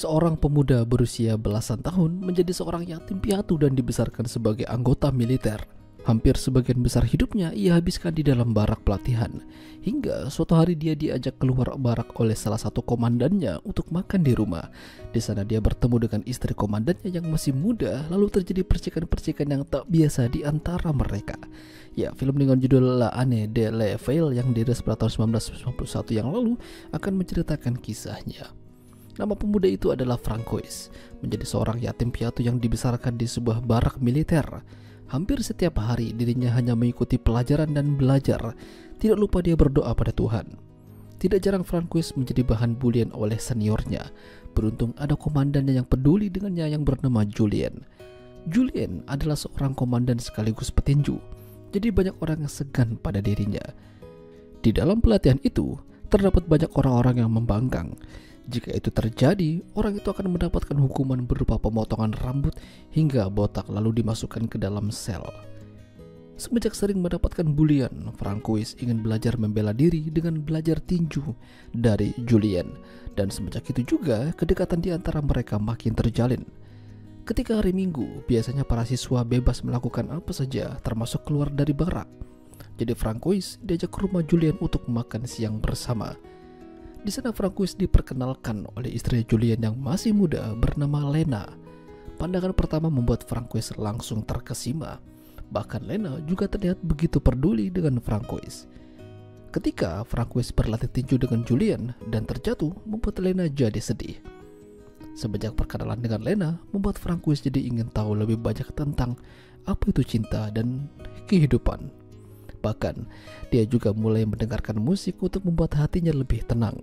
Seorang pemuda berusia belasan tahun menjadi seorang yatim piatu dan dibesarkan sebagai anggota militer. Hampir sebagian besar hidupnya ia habiskan di dalam barak pelatihan. Hingga suatu hari dia diajak keluar barak oleh salah satu komandannya untuk makan di rumah. Di sana dia bertemu dengan istri komandannya yang masih muda, lalu terjadi percikan-percikan yang tak biasa di antara mereka. Ya, film dengan judul La Année de la Veille yang dirilis pada tahun 1991 yang lalu akan menceritakan kisahnya. Nama pemuda itu adalah Francois, menjadi seorang yatim piatu yang dibesarkan di sebuah barak militer. Hampir setiap hari dirinya hanya mengikuti pelajaran dan belajar. Tidak lupa dia berdoa pada Tuhan. Tidak jarang Francois menjadi bahan bulian oleh seniornya. Beruntung ada komandannya yang peduli dengannya yang bernama Julien. Julien adalah seorang komandan sekaligus petinju, jadi banyak orang yang segan pada dirinya. Di dalam pelatihan itu, terdapat banyak orang-orang yang membangkang. Jika itu terjadi, orang itu akan mendapatkan hukuman berupa pemotongan rambut hingga botak lalu dimasukkan ke dalam sel. Semenjak sering mendapatkan bulian, Francois ingin belajar membela diri dengan belajar tinju dari Julien. Dan semenjak itu juga, kedekatan di antara mereka makin terjalin. Ketika hari Minggu, biasanya para siswa bebas melakukan apa saja, termasuk keluar dari barak. Jadi Francois diajak ke rumah Julien untuk makan siang bersama. Di sana Francois diperkenalkan oleh istri Julien yang masih muda bernama Lena. Pandangan pertama membuat Francois langsung terkesima. Bahkan Lena juga terlihat begitu peduli dengan Francois. Ketika Francois berlatih tinju dengan Julien dan terjatuh, membuat Lena jadi sedih. Semenjak perkenalan dengan Lena, membuat Francois jadi ingin tahu lebih banyak tentang apa itu cinta dan kehidupan. Bahkan, dia juga mulai mendengarkan musik untuk membuat hatinya lebih tenang.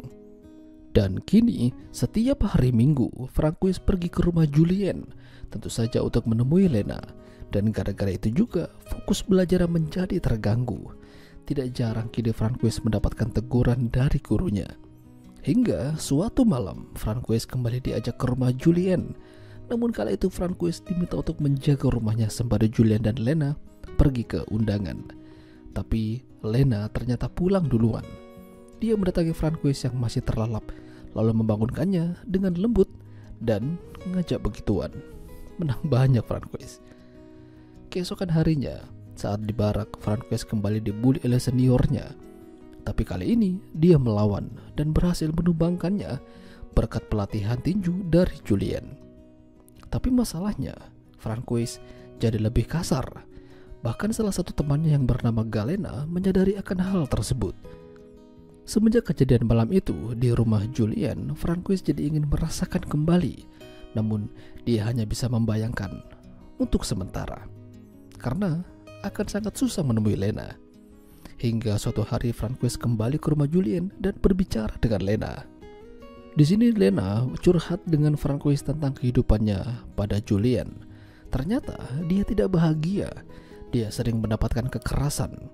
Dan kini, setiap hari Minggu, Francois pergi ke rumah Julien, tentu saja untuk menemui Lena. Dan gara-gara itu juga, fokus belajar menjadi terganggu. Tidak jarang kini Francois mendapatkan teguran dari gurunya. Hingga suatu malam, Francois kembali diajak ke rumah Julien. Namun kala itu Francois diminta untuk menjaga rumahnya sembari Julien dan Lena pergi ke undangan. Tapi Lena ternyata pulang duluan. Dia mendatangi Francois yang masih terlelap, lalu membangunkannya dengan lembut dan mengajak begituan. Menang banyak Francois. Keesokan harinya, saat di barak, Francois kembali dibully oleh seniornya. Tapi kali ini dia melawan dan berhasil menumbangkannya berkat pelatihan tinju dari Julien. Tapi masalahnya, Francois jadi lebih kasar. Bahkan salah satu temannya yang bernama Galena menyadari akan hal tersebut. Semenjak kejadian malam itu di rumah Julien, Francois jadi ingin merasakan kembali. Namun dia hanya bisa membayangkan untuk sementara, karena akan sangat susah menemui Lena. Hingga suatu hari Francois kembali ke rumah Julien dan berbicara dengan Lena. Di sini Lena curhat dengan Francois tentang kehidupannya pada Julien. Ternyata dia tidak bahagia. Dia sering mendapatkan kekerasan.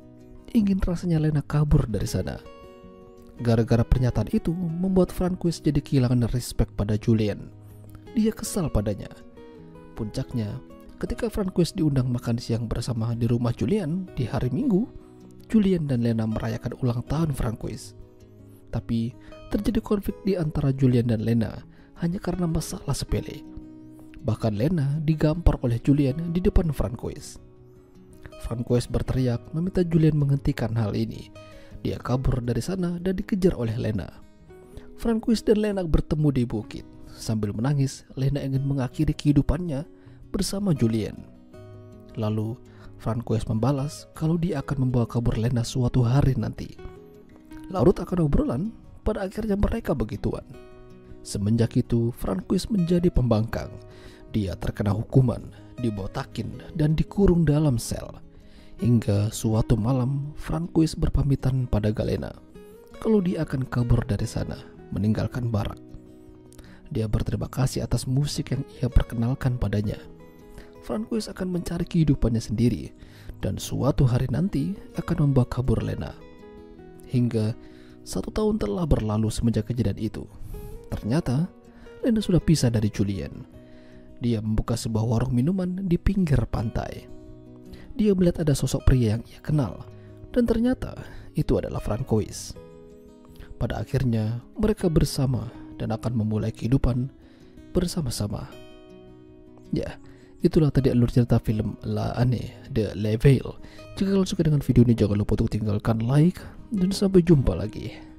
Ingin rasanya Lena kabur dari sana. Gara-gara pernyataan itu membuat Francois jadi kehilangan respect pada Julien. Dia kesal padanya. Puncaknya, ketika Francois diundang makan siang bersama di rumah Julien di hari Minggu, Julien dan Lena merayakan ulang tahun Francois. Tapi terjadi konflik di antara Julien dan Lena hanya karena masalah sepele. Bahkan Lena digampar oleh Julien di depan Francois. Francois berteriak meminta Julien menghentikan hal ini. Dia kabur dari sana dan dikejar oleh Lena. Francois dan Lena bertemu di bukit. Sambil menangis, Lena ingin mengakhiri kehidupannya bersama Julien. Lalu Francois membalas kalau dia akan membawa kabur Lena suatu hari nanti. Larut akan obrolan, pada akhirnya mereka begituan. Semenjak itu Francois menjadi pembangkang. Dia terkena hukuman, dibotakin dan dikurung dalam sel. Hingga suatu malam Francois berpamitan pada Galena kalau dia akan kabur dari sana, meninggalkan barak. Dia berterima kasih atas musik yang ia perkenalkan padanya. Francois akan mencari kehidupannya sendiri dan suatu hari nanti akan membawa kabur Lena. Hingga 1 tahun telah berlalu semenjak kejadian itu. Ternyata Lena sudah pisah dari Julien. Dia membuka sebuah warung minuman di pinggir pantai. Dia melihat ada sosok pria yang ia kenal, dan ternyata itu adalah Francois. Pada akhirnya mereka bersama dan akan memulai kehidupan bersama-sama. Ya, itulah tadi alur cerita film La Année de la Veille. Jika kalian suka dengan video ini, jangan lupa untuk tinggalkan like, dan sampai jumpa lagi.